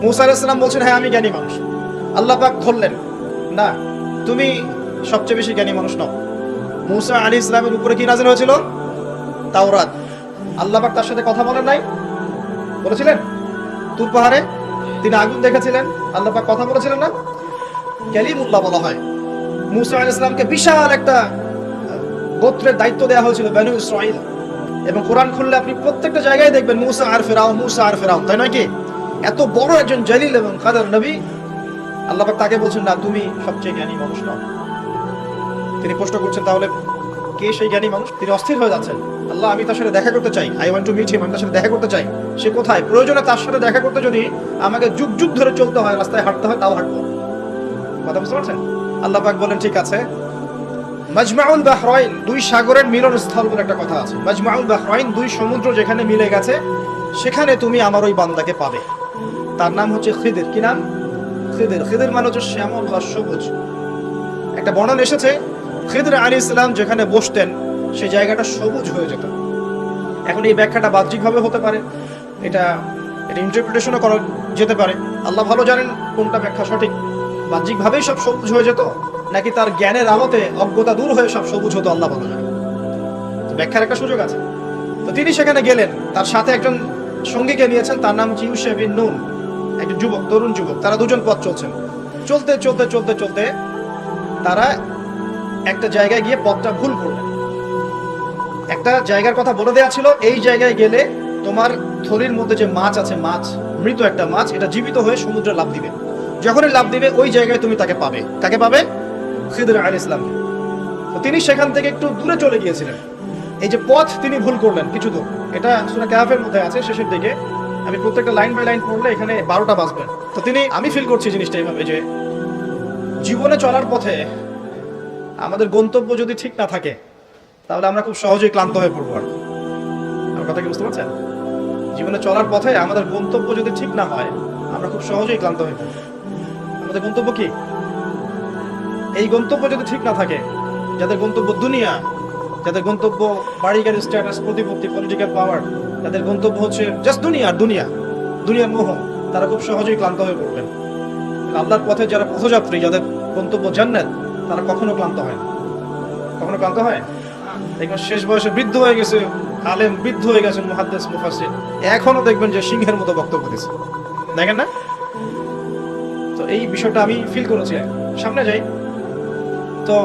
মুসা আলাইহিস সালাম বলছেন, হ্যাঁ আমি জ্ঞানী মানুষ। আল্লাহ পাক ধরলেন, না তুমি সবচেয়ে বেশি জ্ঞানী মানুষ নও। মুসা আলাইহিস সালামের উপরে কি নাযিল হয়েছিল? তাওরাত। আল্লাহ পাক তার সাথে কথা বলেন নাই? বলেছিলেন? তুর পাহাড়ে তিনি আগুন দেখেছিলেন, আল্লাহ পাক কথা বলেছিলেন না? কালিমুল্লাহ বলা হয়। মুসা আলাইহিস সালামকে বিশাল একটা গোত্রের দায়িত্ব দেওয়া হয়েছিল, বনু ইসরাঈল। এবং কোরআন খুললে আপনি প্রত্যেকটা জায়গায় দেখবেন মুসা আর ফিরাউন, মুসা আর ফিরাউন, তাই নয় কি? এত বড় একজন জলিল এবং কাদের নবী, আল্লাহ পাক তাকে বলছেন, না তুমি সবচেয়ে জ্ঞানী মানুষ নও। তিনি প্রশ্ন করছেন, তাহলে কে সেই জ্ঞানী মানুষ? তিনি অস্থির হয়ে যাচ্ছেন। আল্লাহ, আমি তার সাথে দেখা করতে চাই, I want to meet him, আমি তার সাথে দেখা করতে চাই। সে কোথায়? প্রয়োজনে তার সাথে দেখা করতে যদি আমাকে যুগ যুগ ধরে চলতে হয়, রাস্তায় হাঁটতে হয়, তাও হাঁটবো। কথা বুঝতে পারছেন? আল্লাহ পাক বলেন, ঠিক আছে। মাজমাউল বাহরাইন, দুই সাগরের মিলনস্থল বলে একটা কথা আছে। মাজমাউল বাহরাইন, দুই সমুদ্র যেখানে মিলে গেছে, সেখানে তুমি আমার ওই বান্দাকে পাবে। তার নাম হচ্ছে খিদির। কি নাম? খিদির। খিদির মানে হচ্ছে শ্যামল বা সবুজ। একটা বর্ণনা এসেছে, খিদির আলাইহিস সালাম যেখানে বসতেন সেই জায়গাটা সবুজ হয়ে যেত। এখন এই ব্যাখ্যাটা বাহ্যিকভাবে হতে পারে, এটা ইন্টারপ্রিটেশনও করা যেতে পারে। আল্লাহ ভালো জানেন কোনটা ব্যাখ্যা সঠিক। বাহ্যিকভাবেই সব সবুজ হয়ে যেত, নাকি তার জ্ঞানের আলোতে অজ্ঞতা দূর হয়ে সব সবুজ হতো, আল্লাহ ভালো জানেন। ব্যাখ্যার একটা সুযোগ আছে। তো তিনি সেখানে গেলেন, তার সাথে একজন সঙ্গীকে নিয়েছেন, তার নাম হচ্ছে ইউশা বিন নুন, একজন যুবক, তরুণ যুবক। তারা দুজন পথ চলছেন। চলতে চলতে চলতে চলতে তারা একটা জায়গায় গিয়ে পথটা ভুল করলেন। একটা জায়গার কথা বলে দেওয়া ছিল, এই জায়গায় গেলে তোমার থলির মধ্যে যে মাছ আছে, মাছ, মৃত একটা মাছ, এটা জীবিত হয়ে সমুদ্রে লাফ দিবে। যখনই লাফ দিবে ওই জায়গায় তুমি তাকে পাবে। কাকে পাবে? খিদির আলাইহিস সালামকে। তো তিনি সেখান থেকে একটু দূরে চলে গিয়েছিলেন। এই যে পথ তিনি ভুল করলেন কিছু দূর, এটা সূরা কাহফের মধ্যে আছে শেষের দিকে। আমি প্রত্যেকটা লাইন বাই লাইন পড়লে এখানে 12টা বাজবে। তো আমি ফিল করছি জিনিসটা এইভাবে, যে জীবনে চলার পথে আমাদের গন্তব্য যদি ঠিক না থাকে, তাহলে আমরা খুব সহজেই ক্লান্ত হয়ে পড়বো। আর আমার কথা কি বুঝতে পারছেন? জীবনে চলার পথে আমাদের গন্তব্য যদি ঠিক না হয়, আমরা খুব সহজেই ক্লান্ত হয়ে পড়বো। আমাদের গন্তব্য কি? এই গন্তব্য যদি ঠিক না থাকে, যাদের গন্তব্য দুনিয়া, যাদের গন্তব্য বাড়ি গাড়ি, স্ট্যাটাস, প্রতিপত্তি, পলিটিক্যাল পাওয়ার, যাদের গন্তব্য হচ্ছে জাস্ট দুনিয়ার মোহ, তারা খুব সহজেই ক্লান্ত হয়ে পড়বেন। আল্লাহর পথে যারা পথযাত্রী, যাদের গন্তব্য জান্নাত, তারা কখনো ক্লান্ত হয় না। কখনো ক্লান্ত হয়? দেখবেন শেষ বয়সে বৃদ্ধ হয়ে গেছে আলেম, বৃদ্ধ হয়ে গেছেন মুহাদ্দিস, মুফাসসির, এখনো দেখবেন যে সিংহের মতো বক্তব্য দিচ্ছে, দেখেন না? তো এই বিষয়টা আমি ফিল করেছি। সামনে যাই। তো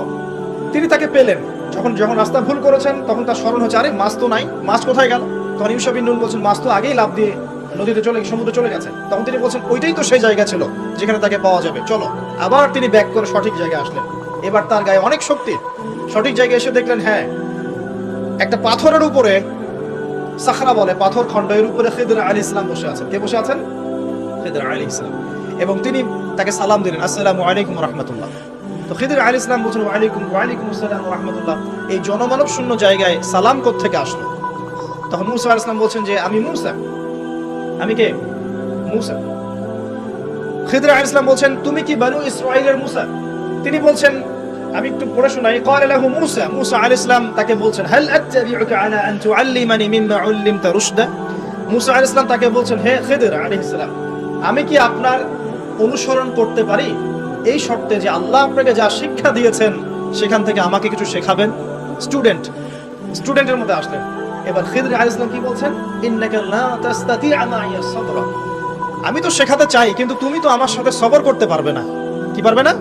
তিনি তাকে পেলেন। যখন রাস্তা ভুল করেছেন, তখন তার স্মরণ হচ্ছে, আরে মাছ তো নাই, মাছ কোথায় গেল? তখন ইউশা বিন নুন বলছেন, মাছ তো আগেই লাফ দিয়ে নদীতে সমুদ্রে চলে গেছে। তখন তিনি বলছেন, ওইটাই তো সেই জায়গা ছিল যেখানে তাকে পাওয়া যাবে, চলো। আবার তিনি ব্যাক করে সঠিক জায়গায় আসলেন। এবার তার গায়ে অনেক শক্তি। সঠিক জায়গায় এসে দেখলেন, হ্যাঁ, একটা পাথরের উপরে, সাখরা বলে, পাথর খণ্ড, এর উপরে খিদির আলাইহিস সালাম বসে আছেন। কে বসে আছেন? খিদির আলাইহিস সালাম। এবং তিনি তাকে সালাম দিলেন, আসসালামু আলাইকুম ওয়া রাহমাতুল্লাহ। তো খিদির আলাইহিস সালাম বলছেন, ওয়ালাইকুম আসসালাম ওয়া রাহমাতুল্লাহ। এই জনমানব শূন্য জায়গায় সালাম কোত্থেকে আসলো? তখন মুসা আলাইহিস সালাম বলছেন যে, আমি মুসা। আমি কে? মুসা। খিদির আলাইহিস সালাম বলছেন, তুমি কি বনু ইসরাঈলের মুসা? তিনি বলছেন, আমি একটু পড়ে শোনাই। ক্বালা লাহু মুসা, মুসা আলাইহিস সালাম তাকে বলছেন, হাল আত্তাবিউকা আলা আন তুআল্লিমানি মিম্মা উল্লিমতা রুশদা। মুসা আলাইহিস সালাম তাকে বলছেন, হে খিদির আলাইহিস সালাম, আমি কি আপনার অনুসরণ করতে পারি এই শর্তে যে আল্লাহ আপনাকে যা শিক্ষা দিয়েছেন সেখান থেকে আমাকে কিছু শেখাবেন? স্টুডেন্টের মধ্যে আসলেন। এবার খিদির আলাইহিস সালাম কি বলছেন? ইন্নাকা লা তাসতাতিআ মাইয়া সাবরা। আমি তো শেখাতে চাই, কিন্তু তুমি তো আমার সাথে সবর করতে পারবে না। কি পারবে না?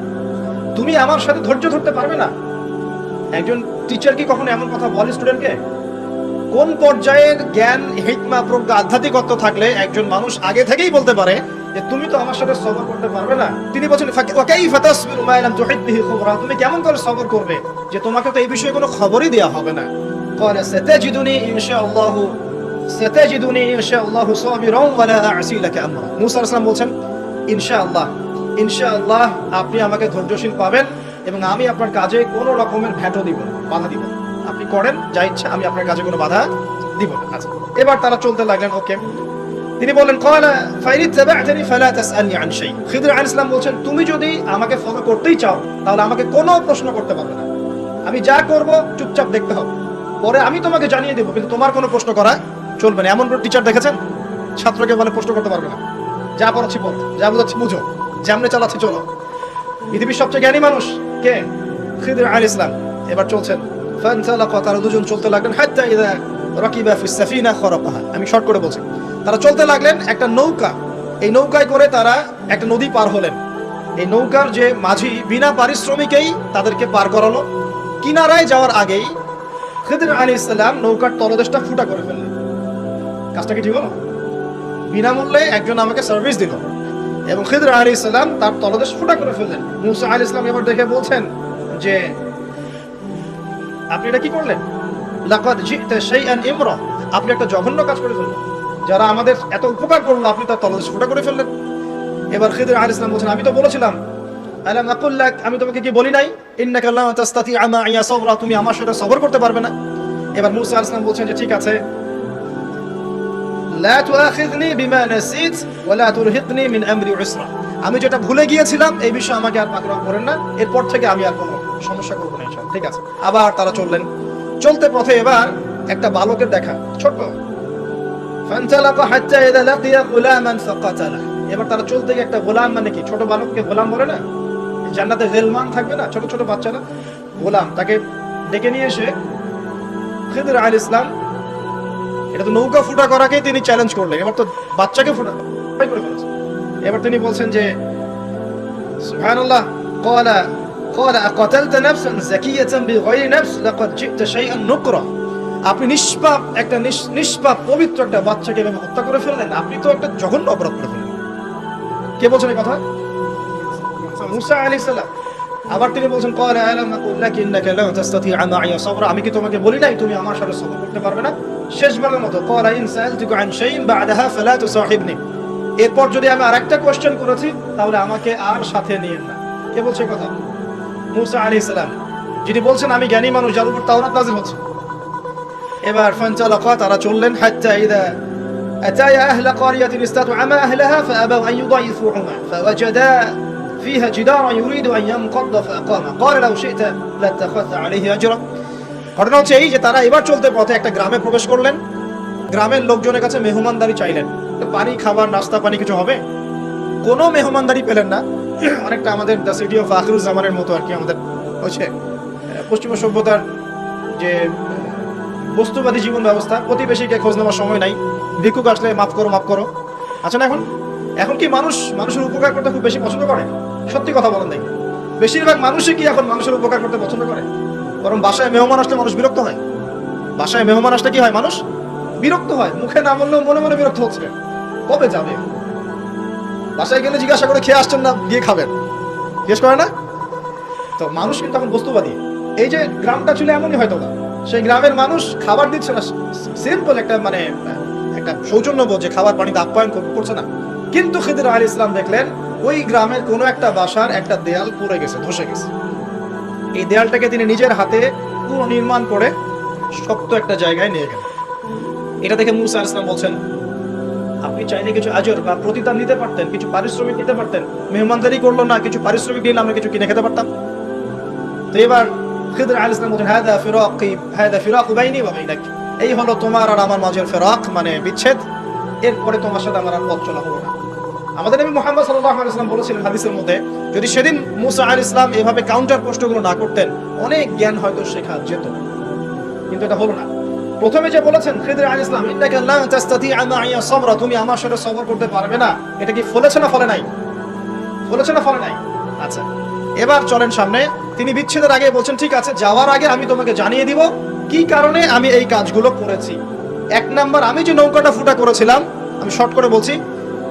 তুমি আমার সাথে ধৈর্য ধরতে পারবে না। একজন টিচার কি কখনো এমন কথা বলে স্টুডেন্টকে? কোন পর্যায়ের জ্ঞান, হিকমা, প্রজ্ঞা, আধ্যাত্মিকত্ব থাকলে একজন মানুষ আগে থেকেই বলতে পারে যে তুমি তো আমার সাথে সবর করতে পারবে না? তিনি বলেন, ওয়া কাইফা তাসবিরু মা লাম তুহিত বিহি খুবরা, তুমি কেমন করে সবর করবে যে তোমাকে তো এই বিষয়ে কোনো খবরই দেয়া হবে না? ক্বালা সাতাজিদুনি ইনশাআল্লাহু সাবিরান ওয়া লা আ'সি লাকা আমরা। মুসা আলাইহিস সালাম বলছেন, ইনশাআল্লাহ আপনি আমাকে ধৈর্যশীল পাবেন এবং আমি আপনার কাজে কোনো রকমের ভেটো দিব না, বাধা দিব না। আপনি করেন যা ইচ্ছা, আমি আপনার কাজে কোনো বাধা দিব না। আচ্ছা, এবার তারা চলতে লাগলেন। ওকে, তিনি বললেন, ক্বালা ফাইনিত্তাবা'তানি ফালা তাসআলনি আন শাই। খিদির আলাইহিস সালাম বলছেন, তুমি যদি আমাকে ফলো করতেই চাও, তাহলে আমাকে কোনো প্রশ্ন করতে পারবে না। আমি যা করব চুপচাপ দেখতে হবে, পরে আমি তোমাকে জানিয়ে দেব, কিন্তু তোমার কোনো প্রশ্ন করা চলবে না। এমন টিচার দেখেছেন? ছাত্রকে বলে প্রশ্ন করতে পারবে না। যা পড়াচ্ছি পড়, যা বোঝাচ্ছি বুঝো, যেমনে চালাচ্ছি চলো। পৃথিবীর সবচেয়ে জ্ঞানী মানুষ কে? খিদর আলাইহিস সালাম। এবার চলছেন, ফানতালাকা, তারা দুজন চলতে লাগলেন, হাত্তা ইযা রাকিবা ফিস সাফিনা খারাকাহা। আমি শর্ট করে বলছি, তারা চলতে লাগলেন একটা নৌকা, এই নৌকায় করে তারা একটা নদী পার হলেন। এই নৌকার যে মাঝি বিনা পারিশ্রমিকেই তাদেরকে পার করালো। কিনারায় যাওয়ার আগেই খিদর আলাইহিস সালাম নৌকার তলদেশটা ফুটা করে ফেললেন। কাজটা কি ঠিক হলো? বিনামূল্যে একজন আমাকে সার্ভিস দিল এবং খিদর আলাইহিস সালাম তার তলদেশ ফুটা করে ফেললেন। মুসা আলাইহিস সালাম এবার দেখে বলছেন যে আপনি এটা কি করলেন? লাকাদ জিতা শাইআন ইমরা, আপনি একটা জঘন্য কাজ করে ফেললেন। যারা আমাদের এত উপকার করলো আপনি তার তলদেশ ফুটা করে ফেললেন। এবার খিদর আলাইহিস সালাম বলছেন, আমি তো বলেছিলাম, আলাম আকুল লাক, আমি তোমাকে কি বলি নাই, ইন্নাকা লা তাস্তাতি'আ মা'ইয়া সাবরা, তুমি আমার সাথে সবর করতে পারবে না। এবার মুসা আলাইহিস সালাম বলছেন যে ঠিক আছে, লা তুআখিযনি বিমা নাসিত ওয়া লা তুরহিকনি মিন আমরি উসরা, আমি যেটা ভুলে গিয়েছিলাম এই বিষয়ে আমাকে আর পাকড়াও করেন না, এরপর থেকে আমি আর কোনো সমস্যা করব না ইনশাআল্লাহ। ঠিক আছে। আবার তারা চললেন, চলতে পথে এবার একটা বালকের দেখা, ছোট। ফানতালাকা হাত্তা ইযা লাকিয়া গুলামান ফাকাতালা, এবার তারা চলতে গিয়ে একটা গোলাম, মানে কি ছোট বালককে গোলাম বলে না, জান্নাতে গিলমান থাকবে না, ছোট ছোট বাচ্চারা, গোলাম, তাকে ডেকে নিয়ে এসে খিদর আলাইহিস সালাম, এটা তো নৌকা ফুটা করাকে তিনি চ্যালেঞ্জ করলেন, এবার তো বাচ্চাকে ফুটা করে ফেলেছে। এবার তিনি বলছেন যে সুবহানাল্লাহ, ক্বালা ক্বালা আকাতালতা নাফসান যাকিয়াতান বিগাইরি নাফস লাকাদ জিতা শাইআন নুকরা, আপনি নিষ্পাপ একটা নিষ্পাপ পবিত্র একটা বাচ্চাকে এভাবে হত্যা করে ফেললেন, আপনি তো একটা জঘন্য অপরাধ করে ফেললেন। কে বলছেন এই কথা? মুসা আলাইহিস সালাম। আবার তিনি বলছেন, ক্বালা আলাম আকুল লাক ইন্নাকা লা তাস্তাতি'আ মা'ইয়া সাবরা, আমি কি তোমাকে বলি নাই তুমি আমার সাথে সবর করতে পারবে না? শেষবারের মতো, ক্বালা ইন সাআলতুকা আন শাইইন বা'দাহা ফালা তুসাহিবনি, এরপর যদি আমি আরেকটা কোশ্চেন করেছি তাহলে আমাকে আর সাথে নিয়েন না। কে বলছে কথা? মুসা আলাইহিস সালাম, যিনি বলছেন আমি জ্ঞানী মানুষ, যার উপর তাওরাত নাযিল হচ্ছে। এবার ফানতালাকা, তারা চললেন, হাত্তা ইযা আতায়া আহলা ক্বারিয়াতিন ইসতাতআমা আহলাহা ফাআবাউ আন ইউদাইফুহুমা ফাওয়াজাদা ফিহা জিদারান ইউরিদু আন ইয়ানকাদ্দা ফাআকামা ক্বালা লাউ শি'তা লাত্তাখাযতা আলাইহি আজরা। ঘটনা হচ্ছে এই যে তারা এবার চলতে পথে একটা গ্রামে প্রবেশ করলেন। গ্রামের লোকজনের কাছে মেহমানদারি চাইলেন, পানি, খাবার, নাস্তা পানি কিছু হবে। কোনো মেহমানদারি পেলেন না। অনেকটা আমাদের দ্য সিটি অফ আখিরুজ্জামানের মতো আর কি, আমাদের হচ্ছে পশ্চিমা সভ্যতার যে বস্তুবাদী জীবন ব্যবস্থা, প্রতিবেশীকে খোঁজ নেওয়ার সময় নাই, ভিক্ষুক আসলে মাফ করো মাফ করো। আচ্ছা না, এখন কি মানুষের উপকার করতে খুব বেশি পছন্দ করে? সত্যি কথা বলেন নাই, বেশিরভাগ মানুষই কি এখন মানুষের উপকার করতে পছন্দ করে? বরং বাসায় মেহমান আসলে মানুষ বিরক্ত হয়। বাসায় মেহমান আসলে কি হয়? মানুষ বিরক্ত হয়, মুখে না বললেও মনে মনে বিরক্ত হচ্ছে, কবে যাবে। বাসায় গেলে জিজ্ঞাসা করে খেয়ে আসছেন না, গিয়ে খাবেন, জিজ্ঞেস করে না তো। মানুষ কিন্তু এখন বস্তুবাদী। এই যে গ্রামটা ছিল এমনই হয়তো না, সেই গ্রামের মানুষ খাবার দিচ্ছে না, সিম্পল একটা মানে একটা সৌজন্যবোধ যে খাবার পানিতে আপ্যায়ন করছে না। কিন্তু খিদর আলাইহিস সালাম দেখলেন ওই গ্রামের কোনো একটা বাসার একটা দেয়াল পড়ে গেছে, ধসে গেছে। এই দেয়ালটাকে তিনি নিজের হাতে পুনর্নির্মাণ করে শক্ত একটা জায়গায় নিয়ে গেলেন। এটা দেখে মুসা আলাইহিস সালাম বলছেন, আপনি চাইলে কিছু আজর বা প্রতিদান নিতে পারতেন, কিছু পারিশ্রমিক নিতে পারতেন। মেহমানদারি করলো না, কিছু পারিশ্রমিক দিলে আমরা কিছু কিনে খেতে পারতাম। তো এবার খিদর আলাইহিস সালাম বলেন, হাদা ফিরাকু বাইনি ওয়া বাইনাক, এই হলো তোমার আর আমার মাঝের ফিরাক, মানে বিচ্ছেদ। এরপরে তোমার সাথে আমার আর পথ চলা হলো না। আমাদের নবী মুহাম্মদ সাল্লাল্লাহু আলাইহি ওয়াসাল্লাম বলেছিলেন হাদিসের মধ্যে, যদি সেদিন মুসা আলাইহিস সালাম এভাবে কাউন্টার প্রশ্নগুলো না করতেন, অনেক জ্ঞান হয়তো শেখা যেত, কিন্তু এটা হলো না। প্রথমে যে বলেছেন খিদর আলাইহিস সালাম, ইন্নাকা লা তাস্তাতি'আ মা'ইয়া সাবরা, তুমি আমার সাথে সবর করতে পারবে না, এটা কি ফলেছে না ফলে নাই? ফলেছে না ফলে নাই? আচ্ছা, এবার চলেন সামনে। তিনি বিচ্ছেদের আগে বলছেন, ঠিক আছে, যাওয়ার আগে আমি তোমাকে জানিয়ে দিব কি কারণে আমি এই কাজগুলো করেছি। এক নাম্বার, আমি যে নৌকাটা ফুটা করেছিলাম, আমি শর্ট করে বলছি,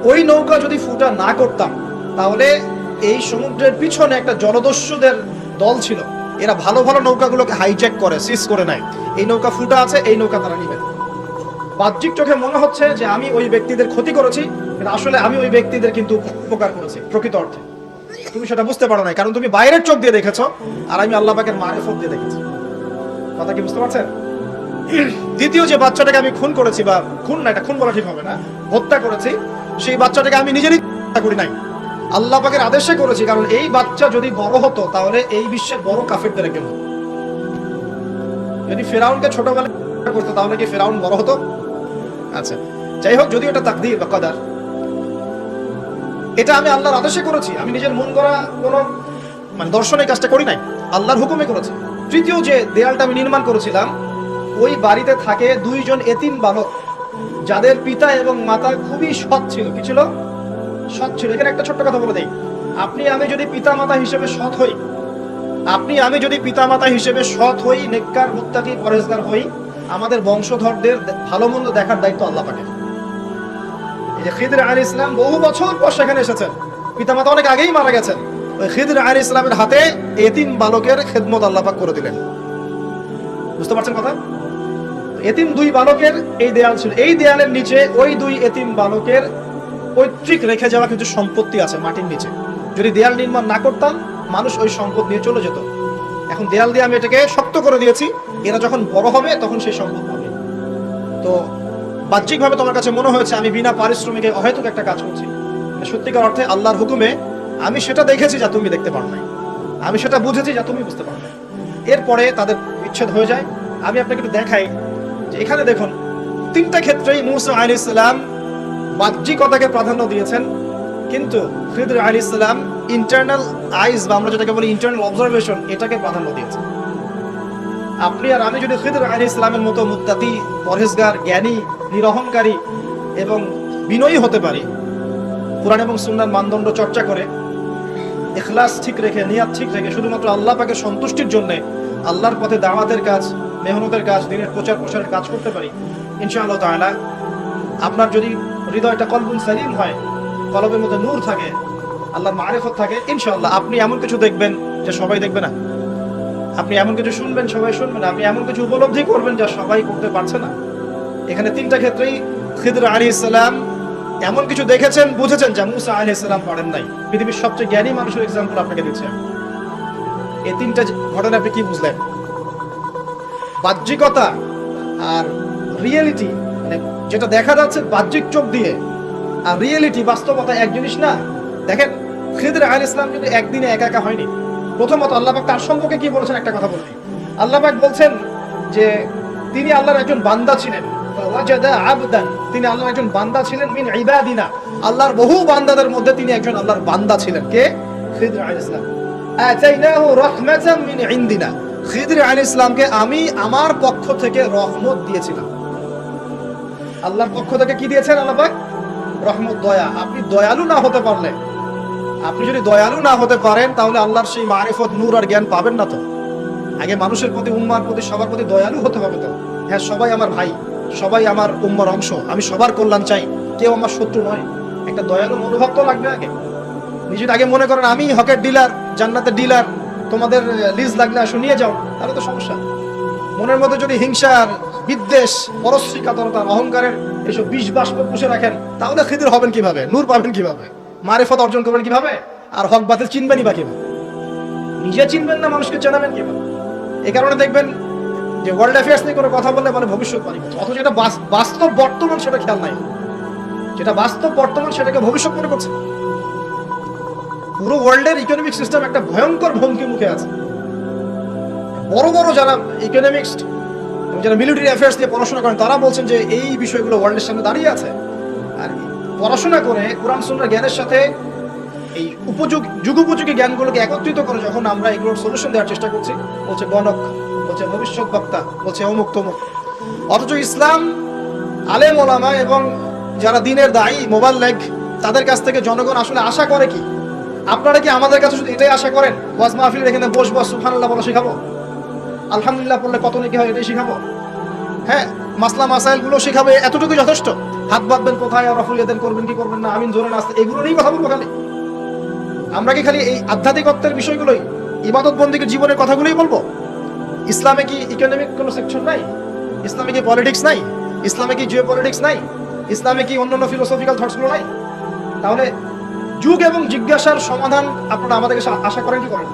ওই নৌকা যদি ফুটা না করতাম তাহলে এই সমুদ্রের পিছনে একটা জলদস্যুদের দল ছিল, এরা ভালো ভালো নৌকাগুলোকে হাইজ্যাক করে, সিজ করে নেয়। এই নৌকা ফুটা আছে, এই নৌকা তারা নিবে। বাহ্যিক চোখে মনে হচ্ছে যে আমি ওই ব্যক্তিদের ক্ষতি করেছি, কিন্তু আসলে আমি ওই ব্যক্তিদের কিন্তু উপকার করেছি প্রকৃত অর্থে। তুমি সেটা বুঝতে পারো না, কারণ তুমি বাইরের চোখ দিয়ে দেখেছো, আর আমি আল্লাহ পাকের মারিফত দিয়ে দেখেছি। কথা কি বুঝতে পারছেন? দ্বিতীয় যে বাচ্চাটাকে আমি খুন করেছি, বা খুন না, এটা খুন বলা ঠিক হবে না, হত্যা করেছি, সেই বাচ্চাটাকে আমি নিজেরই হত্যা করি নাই, আল্লাহ পাকের আদেশে করেছি। কারণ এই বাচ্চা যদি বড় হতো তাহলে এই বিশ্বের বড় কাফেরদের একজন হতো। যদি ফেরাউনকে ছোটবেলায় করতো তাহলে কি ফেরাউন বড় হতো? আচ্ছা, যাই হোক, যদি এটা তাকদীর বা কদর। এটা আমি আল্লাহর আদেশে করেছি, আমি নিজের মন গড়া কোনো দর্শনের কাজটা করি নাই, আল্লাহর হুকুমে করেছি। তৃতীয় যে দেয়ালটা আমি নির্মাণ করেছিলাম, ওই বাড়িতে থাকে 2 জন এতিম বালক, যাদের পিতা এবং মাতা খুবই সৎ ছিল। কি ছিল? সৎ ছিল। এখানে একটা ছোট্ট কথা বলে দেই, আপনি আমি যদি পিতা মাতা হিসেবে সৎ হই, নেককার, মুত্তাকি, পরহেজগার হই, আমাদের বংশধরদের ভালো মন্দ দেখার দায়িত্ব আল্লাহ পাকের। এই যে খিদর আলাইহিস সালাম বহু বছর পর সেখানে এসেছেন, পিতা মাতা অনেক আগেই মারা গেছেন, ওই খিদর আলাইহিস সালামের হাতে এতিম বালকের খেদমত আল্লাহ পাক করে দিলেন। বুঝতে পারছেন কথা? এতিম 2 বালকের এই দেয়াল ছিল, এই দেয়ালের নিচে ওই 2 এতিম বালকের পৈতৃক রেখে যাওয়া কিছু সম্পত্তি আছে মাটির নিচে। যদি দেয়াল নির্মাণ না করতাম, মানুষ ওই সম্পদ নিয়ে চলে যেত। এখন দেয়াল দিয়ে আমি এটাকে শক্ত করে দিয়েছি, এরা যখন বড় হবে তখন সেই সম্পদ পাবে। তো বাহ্যিকভাবে তোমার কাছে মনে হয়েছে আমি বিনা পারিশ্রমিকে অহেতুক একটা কাজ করছি, সত্যিকার অর্থে আল্লাহর হুকুমে আমি সেটা দেখেছি যা তুমি দেখতে পারো নাই, আমি সেটা বুঝেছি যা তুমি বুঝতে পারো নাই। এরপরে তাদের বিচ্ছেদ হয়ে যায়। আমি আপনাকে একটু দেখাই যে এখানে দেখুন 3টা ক্ষেত্রেই মূসা আলাইহিস সালাম বাহ্যিকতাকে প্রাধান্য দিয়েছেন, কিন্তু খিদর আলাইহিস সালাম ইন্টারনাল আইজ বা আমরা যেটাকে বলি ইন্টারনাল অবজারভেশন, এটাকে প্রাধান্য দিয়েছেন। আপনি আর আমি যদি খিদর আলাইহিস সালামের মতো মুত্তাকি, পরহেজগার, জ্ঞানী, নিরহংকারী এবং বিনয়ী হতে পারি, কুরআন এবং সুন্নাহর মানদণ্ড চর্চা করে, ইখলাস ঠিক রেখে, নিয়াত ঠিক রেখে, শুধুমাত্র আল্লাহ পাকের সন্তুষ্টির জন্য আল্লাহর পথে দাওয়াতের কাজ, মেহনতের কাজ, দ্বীনের প্রচার প্রসারের কাজ করতে পারি, ইনশাআল্লাহ তাআলা আপনার যদি হৃদয়টা কলবুন সালিম হয়, কলবের মধ্যে নূর থাকে, আল্লাহর মারিফত থাকে, ইনশাআল্লাহ আপনি এমন কিছু দেখবেন যে সবাই দেখবে না, আপনি এমন কিছু শুনবেন সবাই শুনবে না, আপনি এমন কিছু উপলব্ধি করবেন যা সবাই করতে পারছে না। এখানে 3টা ক্ষেত্রেই খিদর আলাইহিস সালাম এমন কিছু দেখেছেন, বুঝেছেন যা মূসা আলাইহিস সালাম পারেন নাই। পৃথিবীর সবচেয়ে জ্ঞানী মানুষের এক্সাম্পল আপনাকে দিচ্ছি। এই 3টা ঘটনা আপনি কি বুঝলেন? বাহ্যিকতা আর রিয়েলিটি, যেটা দেখা যাচ্ছে বাহ্যিক চোখ দিয়ে, আর রিয়েলিটি, বাস্তবতা এক জিনিস না। দেখেন খিদর আলাইহিস সালাম কিন্তু একদিনে একা একা হয়নি। প্রথমত আল্লাহ পাক তার সম্পর্কে কি বলেছেন একটা কথা বলি। আল্লাহ পাক বলছেন যে তিনি আল্লাহর একজন বান্দা ছিলেন, ওয়াজাদা আবদান, তিনি আল্লাহর একজন বান্দা ছিলেন, মিন ইবাদিনা, আল্লাহর বহু বান্দাদের মধ্যে তিনি একজন আল্লাহর বান্দা ছিলেন। কে? খিদর আলাইহিস সালাম। আতাইনাহু রাহমাতাম মিন ইনদিনা, খিদর আলাইহিস সালামকে আমি আমার পক্ষ থেকে রহমত দিয়েছিলাম। আল্লাহর পক্ষ থেকে কি দিয়েছেন আল্লাহ পাক? রহমত, দয়া। আপনি দয়ালু না হতে পারলে, আপনি যদি দয়ালু না হতে পারেন, তাহলে আল্লাহর সেই মারিফত, নূর আর জ্ঞান পাবেন না। তো আগে মানুষের প্রতি, উম্মার প্রতি, সবার প্রতি দয়ালু হতে হবে। তো হ্যাঁ, সবাই আমার ভাই, সবাই আমার উম্মার অংশ, আমি সবার কল্যাণ চাই, কেউ আমার শত্রু নয়। একটা দয়ালু মনোভাব তো লাগবে আগে। নিজে আগে মনে করেন আমি হকের ডিলার, জান্নাতের ডিলার, তোমাদের লিজ লাগলে আসো নিয়ে যাও, তাহলে তো সমস্যা। মনের মধ্যে যদি হিংসার, বিদ্বেষ, পরশ্রী কাতরতা, অহংকারের এসব বিষ বাষ্প পুষে রাখেন, তাহলে খিদর হবেন কিভাবে? নূর পাবেন কিভাবে? মারিফত অর্জন করবেন কিভাবে? আর হক বাতিল চিনবেনই বা কিভাবে? নিজে চিনবেন না, মানুষকে চেনাবেন কিভাবে? এই কারণে দেখবেন যে ওয়ার্ল্ড অ্যাফেয়ার্স নিয়ে কোনো কথা বললে মানে ভবিষ্যৎবাণী করছে, অথচ যেটা বাস্তব বর্তমান সেটা খেয়াল নাই। যেটা বাস্তব বর্তমান সেটাকে ভবিষ্যৎ মনে করছে। পুরো ওয়ার্ল্ডের ইকোনমিক সিস্টেম একটা ভয়ঙ্কর হুমকির মুখে আছে। বড় বড় যারা ইকোনমিক্স এবং যারা মিলিটারি অ্যাফেয়ার্স নিয়ে পড়াশোনা করেন, তারা বলছেন যে এই বিষয়গুলো ওয়ার্ল্ডের সামনে দাঁড়িয়ে আছে। আর পড়াশোনা করে কোরআন সুন্নাহর জ্ঞানের সাথে এই যুগোপযোগী জ্ঞানগুলোকে একত্রিত করে যখন আমরা এগুলোর সলিউশন দেওয়ার চেষ্টা করছি, বলছে গণক, বলছে ভবিষ্যৎ বক্তা, বলছে অমুক তমুক। অথচ ইসলাম, আলেম ওলামা এবং যারা দ্বীনের দায়ী, মোবাল্লিগ, তাদের কাছ থেকে জনগণ আসলে আশা করে কি? আপনারা কি আমাদের কাছে শুধু এটাই আশা করেন? ওয়াজ মাহফিলের এখানে বসবো, সুবহানাল্লাহ বলা শেখাবো, আলহামদুলিল্লাহ পড়লে কত নাকি হয় এটাই শেখাবো, হ্যাঁ মাসলা মাসাইল গুলো শেখাবে, এতটুকু যথেষ্ট? হাত বাঁধবেন কোথায়, রফুল ইয়াদান করবেন কি করবেন না, আমিন জোরে নাচতে, এগুলো নিয়েই কথা বলবো খালি? আমরা কি খালি এই আধ্যাত্মিকত্বের বিষয়গুলোই, ইবাদত বন্দিকে জীবনের কথাগুলোই বলবো? ইসলামে কি ইকোনমিক কোনো সেকশন নাই? ইসলামে কি পলিটিক্স নাই? ইসলামে কি জিও পলিটিক্স নাই? ইসলামে কি অন্যান্য ফিলোসফিক্যাল থটসগুলো নাই? তাহলে যুগ এবং জিজ্ঞাসার সমাধান আপনারা আমাদের কাছে আশা করেন কি করেন?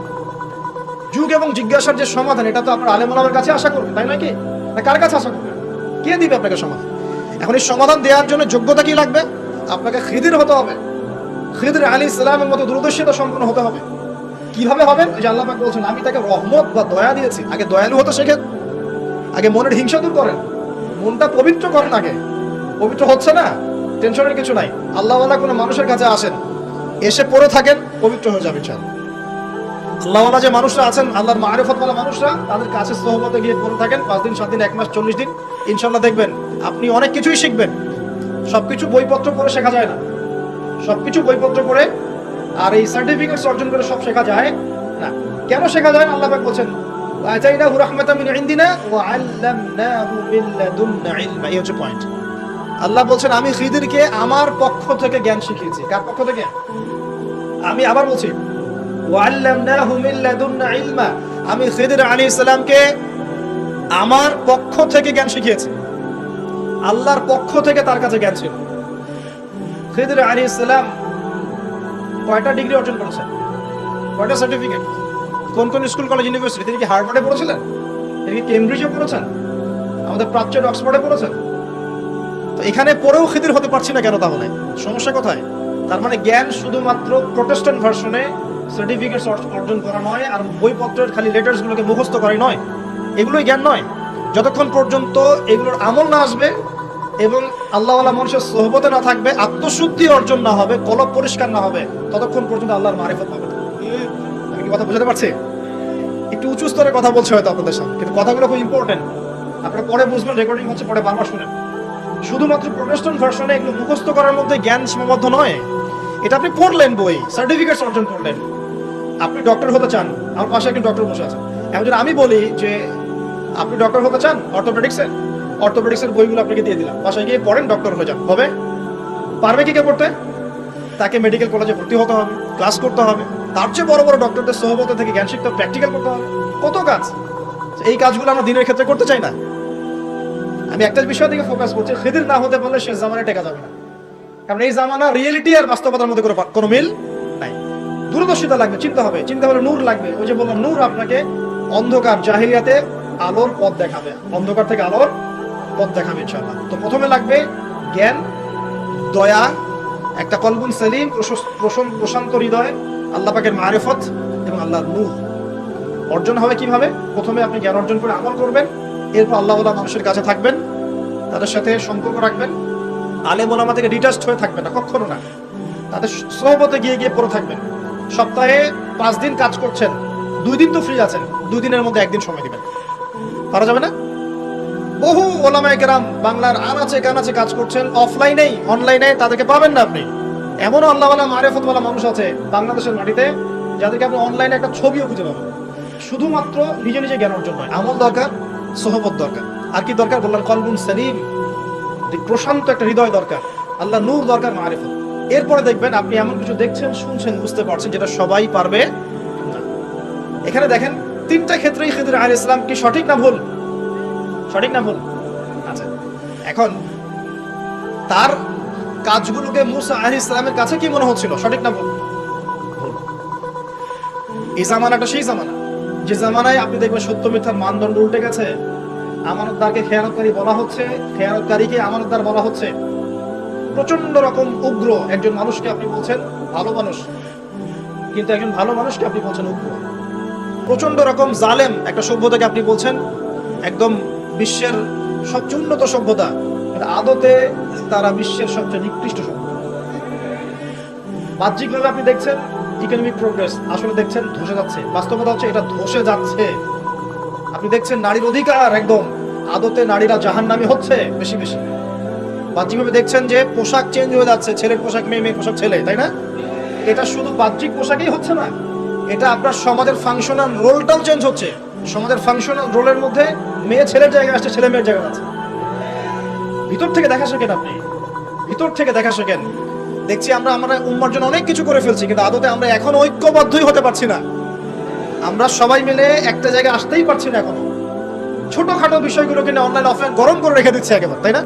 যুগ এবং জিজ্ঞাসার যে সমাধান, এটা তো আপনার আলেম ওলামার কাছে আশা করবেন, তাই নয় কি? না কার কাছে আশা করবেন? কে দিবে আপনাকে সমাধান? এখন এই সমাধান দেওয়ার জন্য যোগ্যতা কি লাগবে? আপনাকে খিদির হতে হবে, খিদর আলাইহিস সালামের মতো দূরদর্শিতা সম্পন্ন হতে হবে। কিভাবে হবেন? যে আল্লাহ পাক বলছেন আমি তাকে রহমত বা দয়া দিয়েছি। আগে দয়ালু হতে শেখেন, আগে মনের হিংসা দূর করেন, মনটা পবিত্র করেন। আগে পবিত্র হচ্ছে না, টেনশনের কিছু নাই। আল্লাহওয়ালা কোনো মানুষের কাছে আসেন, এসে পড়ে থাকেন, পবিত্র হয়ে যাবে ইনশাআল্লাহ। আল্লাহওয়ালা যে মানুষরা আছেন, আল্লাহর মারিফতওয়ালা মানুষরা, তাদের কাছে সোহবতে গিয়ে পড়ে থাকেন 5 দিন 7 দিন 1 মাস 40 দিন, ইনশাআল্লাহ দেখবেন আপনি অনেক কিছুই শিখবেন। সবকিছু বইপত্র পড়ে শেখা যায় না, সবকিছু বইপত্র পড়ে আর এই সার্টিফিকেটস অর্জন করে সব শেখা যায় না। কেন শেখা যায় না? আল্লাহ পাক বলেন আতাইনাহু রাহমাতাম মিন ইনদিনা ওয়া আল্লামনাহু মিন লাদুন্না ইলমা। এই হচ্ছে পয়েন্ট। আল্লাহ বলছেন আমি খিদিরকে আমার পক্ষ থেকে জ্ঞান শিখিয়েছি। কার পক্ষ থেকে? আমি আবার বলছি ওয়া আল্লামনাহু মিন লাদুন্না ইলমা, আমি খিদির আলাইহিস সালামকে আমার পক্ষ থেকে জ্ঞান শিখিয়েছি। আল্লাহর পক্ষ থেকে তার কাছে জ্ঞান ছিল। খিদির আলাইহিস সালাম কয়টা ডিগ্রি অর্জন করেছেন? কয়টা সার্টিফিকেট? কোন কোন স্কুল কলেজ ইউনিভার্সিটি? তিনি কি হার্ভার্ডে পড়েছিলেন? তিনি কি কেমব্রিজে পড়েছেন? আমাদের প্রাচ্যের অক্সফোর্ডে পড়েছেন? তো এখানে পড়েও খিদির হতে পারছি না কেন? তাহলে সমস্যা কোথায়? তার মানে জ্ঞান শুধুমাত্র প্রোটেস্ট্যান্ট ভার্সনে সার্টিফিকেটস অর্জন করা নয়, আর বইপত্রের খালি লেটার্স গুলোকে মুখস্থ করাই নয়, এগুলোই জ্ঞান নয়। যতক্ষণ পর্যন্ত এগুলোর আমল না আসবে এবং আল্লাহওয়ালা মানুষের সোহবতে না থাকবে, আত্মশুদ্ধি অর্জন না হবে, কলব পরিষ্কার না হবে, ততক্ষণ পর্যন্ত আল্লাহর মারিফত পাবে না। আমি কি কথা বুঝতে পারছি? একটু উঁচু স্তরে কথা বলছে হয়তো আপনাদের সামনে, কিন্তু কথাগুলো খুব ইম্পর্টেন্ট। আপনারা পরে বুঝবেন, রেকর্ডিং হচ্ছে, পরে বারবার শুনেন। শুধুমাত্র প্রোটেস্ট্যান্ট ভার্সনে এগুলো মুখস্থ করার মধ্যে জ্ঞান সীমাবদ্ধ নয়। এটা আপনি পড়লেন, বই সার্টিফিকেটস অর্জন করলেন। আপনি ডক্টর হতে চান, আমার পাশে একজন ডক্টর বসে আছেন। এখন যদি আমি বলি যে আপনি ডক্টর হতে চান অর্থোপেডিক্সের বইগুলো আপনাকে দিয়ে দিলাম, বাসায় গিয়ে পড়েন, ডক্টর হয়ে যান, হবে? পারবে কি কে পড়তে? তাকে মেডিকেল কলেজে ভর্তি হতে হবে, ক্লাস করতে হবে, তার চেয়ে বড় বড় ডক্টরদের সোহবত থেকে জ্ঞান শিখতে, প্র্যাকটিক্যাল করতে হবে, কত কাজ। এই কাজগুলো আমরা দিনের ক্ষেত্রে করতে চাই না। আমি একটা বিষয় দিকে ফোকাস করছি, খিদির না হতে পারলে সে জামানায় টেকা যাবে না। কারণ এই জামানা রিয়েলিটি আর বাস্তবতার মধ্যে কোনো মিল নাই। দূরদর্শিতা লাগবে, চিন্তা হবে, চিন্তা হলে নূর লাগবে। ওই যে বললাম, নূর আপনাকে অন্ধকার জাহিলিয়াতে আলোর পথ দেখাবে, অন্ধকার থেকে আলোর পথ দেখাবে ইনশাআল্লাহ। তো প্রথমে লাগবে জ্ঞান, দয়া, একটা কলবুন সেলিম, প্রশান্ত হৃদয়, আল্লাহ পাকের মারিফত এবং আল্লাহর নূর অর্জন হবে কিভাবে? প্রথমে আপনি জ্ঞান অর্জন করে আমল করবেন, এরপর আল্লাহওয়ালা মানুষের কাছে থাকবেন, তাদের সাথে সম্পর্ক রাখবেন, আলেম ওলামা থেকে ডিটাচড হয়ে থাকবেন না, কখনো না। তাদের সোহবতে গিয়ে গিয়ে পড়ে থাকবেন। সপ্তাহে 5 দিন কাজ করছেন, 2 দিন তো ফ্রি আছেন, 2 দিনের মধ্যে 1 দিন সময় দিবেন। পারা যাবে না? বহু ওলামায়ে কেরাম বাংলার আনাচে কানাচে কাজ করছেন, অফলাইনেই অনলাইনে, তাদেরকে পাবেন না আপনি। এমনও আল্লাহওয়ালা মারিফতওয়ালা মানুষ আছে বাংলাদেশের মাটিতে, যাদেরকে আপনি অনলাইনে একটা ছবিও খুঁজে পাবেন। শুধুমাত্র নিজে নিজে জ্ঞান অর্জন নয়, আমল দরকার, সোহবত দরকার। আর কি দরকার বললাম? কলবুন সেলিম, প্রশান্ত একটা হৃদয় দরকার, আল্লাহ নূর দরকার, মারিফত। এরপরে দেখবেন আপনি এমন কিছু দেখছেন, শুনছেন, বুঝতে পারছেন যেটা সবাই পারবে না। এখানে দেখেন 3টা ক্ষেত্রেই খিদির আলাইহিস সালাম কি সঠিক না ভুল? সঠিক না ভুল? আচ্ছা, এখন তার কাজগুলোকে মুসা আলাইহিস সালামের কাছে কি মনে হচ্ছিল? সঠিক না ভুল? এই জামানাটা সেই জামানা যে জামানায় আপনি দেখবেন সত্য মিথ্যার মানদণ্ড উল্টে গেছে। আমানতদারকে খেয়ানতকারী বলা হচ্ছে, খেয়ানতকারীকে আমানতদার বলা হচ্ছে। প্রচন্ড রকম উগ্র একজন মানুষকে আপনি বলছেন ভালো মানুষ, কিন্তু একজন ভালো মানুষকে আপনি বলছেন উগ্র। প্রচন্ড রকম জালেম একটা সভ্যতাকে আপনি বলছেন একদম বিশ্বের সবচেয়ে উন্নত সভ্যতা, আদতে তারা বিশ্বের সবচেয়ে নিকৃষ্ট সভ্যতা। বাহ্যিকভাবে আপনি দেখছেন ইকোনমিক প্রোগ্রেস, আসলে দেখছেন ধসে যাচ্ছে। বাস্তবতা হচ্ছে এটা ধসে যাচ্ছে। আপনি দেখছেন নারীর অধিকার একদম, আদতে নারীরা জাহান্নামী হচ্ছে বেশি বেশি। বাহ্যিকভাবে দেখছেন যে পোশাক চেঞ্জ হয়ে যাচ্ছে, ছেলের পোশাক মেয়ে, মেয়ের পোশাক ছেলে, তাই না? এটা শুধু বাহ্যিক পোশাকই হচ্ছে না, এটা আপনার সমাজের ফাংশনাল রোলটাও চেঞ্জ হচ্ছে। সমাজের ফাংশনাল রোলের মধ্যে মেয়ে ছেলের জায়গায় আসছে, ছেলে মেয়ের জায়গায় আছে। ভিতর থেকে দেখা শেখেন আপনি, ভিতর থেকে দেখা শেখেন। দেখছি আমরা উম্মার জন্য অনেক কিছু করে ফেলছি, কিন্তু আদতে আমরা এখনো ঐক্যবদ্ধই হতে পারছি না। আমরা সবাই মিলে একটা জায়গায় আসতেই পারছি না এখনো। ছোটখাটো বিষয়গুলোকে অনলাইন অফলাইন গরম করে রেখে দিচ্ছে একেবারে, তাই না?